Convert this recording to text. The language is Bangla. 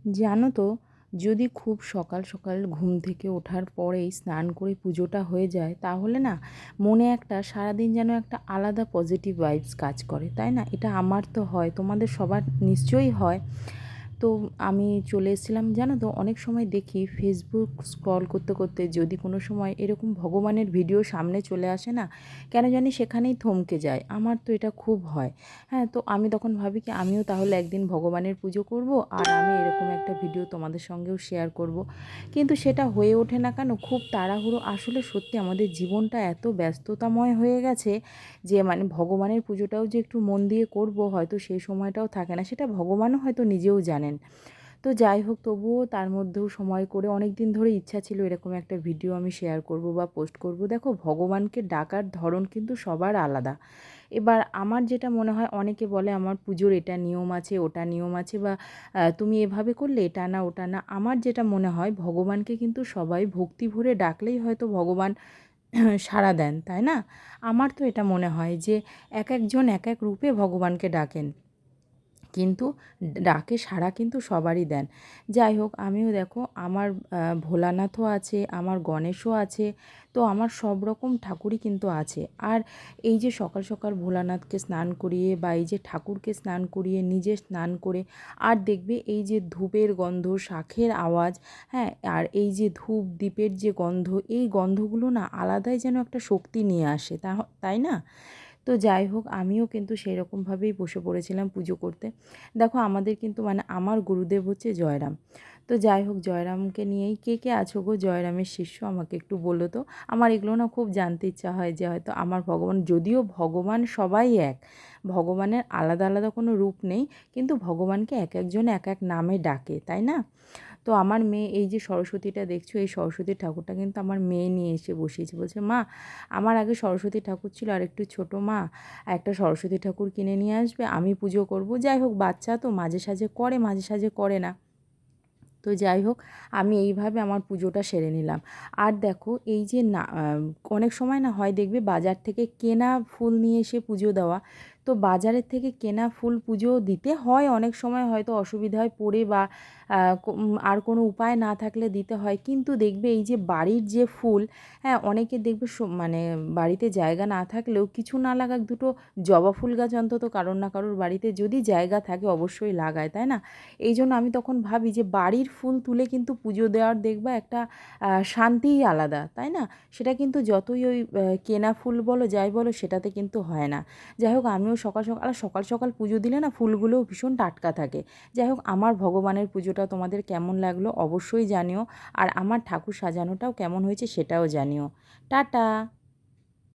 জানো তো, যদি খুব সকাল সকাল ঘুম থেকে ওঠার পরেই স্নান করে পুজোটা হয়ে যায়, তাহলে না মনে একটা সারাদিন যেন একটা আলাদা পজিটিভ ভাইবস কাজ করে, তাই না? এটা আমার তো হয়, তোমাদের সবার নিশ্চয়ই হয়। তো আমি চলে এসেছিলাম, জানো তো, অনেক সময় দেখি ফেসবুক স্ক্রল করতে করতে যদি কোনো সময় এরকম ভগবানের ভিডিও সামনে চলে আসে না, কেন জানি সেখানেই থমকে যায়। আমার তো এটা খুব হয়। হ্যাঁ, তো আমি তখন ভাবি কি আমিও তাহলে একদিন ভগবানের পুজো করব, আর আমি এরকম একটা ভিডিও তোমাদের সঙ্গেও শেয়ার করব। কিন্তু সেটা হয়ে ওঠে না কেন, খুব তাড়াহুড়ো। আসলে সত্যি আমাদের জীবনটা এত ব্যস্ততাময় হয়ে গেছে যে মানে ভগবানের পুজোটাও যে একটু মন দিয়ে করব, হয়তো সেই সময়টাও থাকে না, সেটা ভগবানও হয়তো নিজেও জানেন। তো যাই হোক, তবুও তার মধ্যেও সময় করে অনেক দিন ধরে ইচ্ছা ছিল এরকম একটা ভিডিও আমি শেয়ার করব বা পোস্ট করব। দেখো, ভগবানকে ডাকার ধরন কিন্তু সবার আলাদা। এবার আমার যেটা মনে হয়, অনেকে বলে আমার পুজোর এটা নিয়ম আছে, ওটা নিয়ম আছে, বা তুমি এভাবে করলে এটা না ওটা না। আমার যেটা মনে হয়, ভগবানকে কিন্তু সবাই ভক্তি ভরে ডাকলেই হয়তো ভগবান সাড়া দেন, তাই না? আমার তো এটা মনে হয় যে এক একজন এক এক রূপে ভগবানকে ডাকেন, কিন্তু ডাকে সাড়া কিন্তু সবারই দেন। যাই হোক, আমিও দেখো আমার ভোলানাথও আছে, আমার গণেশও আছে। তো আমার সব রকম ঠাকুরই কিন্তু আছে। আর এই যে সকাল সকাল ভোলানাথকে স্নান করিয়ে, বা এই যে ঠাকুরকে স্নান করিয়ে নিজে স্নান করে, আর দেখবে এই যে ধূপের গন্ধ, শাঁখের আওয়াজ, হ্যাঁ, আর এই যে ধূপ দ্বীপের যে গন্ধ, এই গন্ধগুলো না আলাদাই যেন একটা শক্তি নিয়ে আসে, তাই না? তো যাই হোক, আমিও কিন্তু সেই রকমভাবেই বসে পড়েছিলাম পুজো করতে। দেখো, আমাদের কিন্তু মানে আমার গুরুদেব হচ্ছে জয়রাম। তো যাই হোক, জয়রামকে নিয়েই কে কে আছো গো জয়রামের শিষ্য, আমাকে একটু বলো তো। আমার এগুলো না খুব জানতে ইচ্ছা হয়, যে হয়তো আমার ভগবান, যদিও ভগবান সবাই এক, ভগবানের আলাদা আলাদা কোনো রূপ নেই, কিন্তু ভগবানকে এক একজন এক এক নামে ডাকে, তাই না? তো আমার মেয়ে, এই যে সরস্বতীটা দেখছো, এই সরস্বতী ঠাকুরটা কিন্তু আমার মেয়ে নিয়ে এসে বসিয়েছে। বলছে, মা, আমার আগে সরস্বতী ঠাকুর ছিল আর একটু ছোটো, মা একটা সরস্বতী ঠাকুর কিনে নিয়ে আসবে, আমি পুজো করব। যাই হোক, বাচ্চা তো মাঝে সাঝে করে, মাঝে সাঝে করে না। তো যাই হোক, আমি এইভাবে আমার পুজোটা সেরে নিলাম। আর দেখো, এই যে না অনেক সময় না হয় দেখবে বাজার থেকে কেনা ফুল নিয়ে এসে পুজো দেওয়া। তো বাজারের থেকে কেনা ফুল পুজো দিতে হয়, অনেক সময় হয়তো অসুবিধায় পড়ে, বা আর কোনো উপায় না থাকলে দিতে হয়। কিন্তু দেখবে এই যে বাড়ির যে ফুল, হ্যাঁ, অনেকে দেখবে মানে বাড়িতে জায়গা না থাকলেও কিছু না লাগাক দুটো জবা ফুল গাছ অন্তত কারোর না কারোর বাড়িতে যদি জায়গা থাকে অবশ্যই লাগায়, তাই না? এই জন্য আমি তখন ভাবি যে বাড়ির ফুল তুলে কিন্তু পুজো দেওয়ার দেখবা একটা শান্তিই আলাদা, তাই না? সেটা কিন্তু যতই ওই কেনা ফুল বলো যাই বলো, সেটাতে কিন্তু হয় না। যাই হোক, আমিও সকাল সকাল, আর সকাল সকাল পুজো দিলে না ফুলগুলোও ভীষণ টাটকা থাকে। যাই হোক, আমার ভগবানের পুজোটা তোমাদের কেমন লাগলো অবশ্যই জানিও, আর আমার ঠাকুর সাজানোটাও কেমন হয়েছে সেটাও জানিও। টাটা।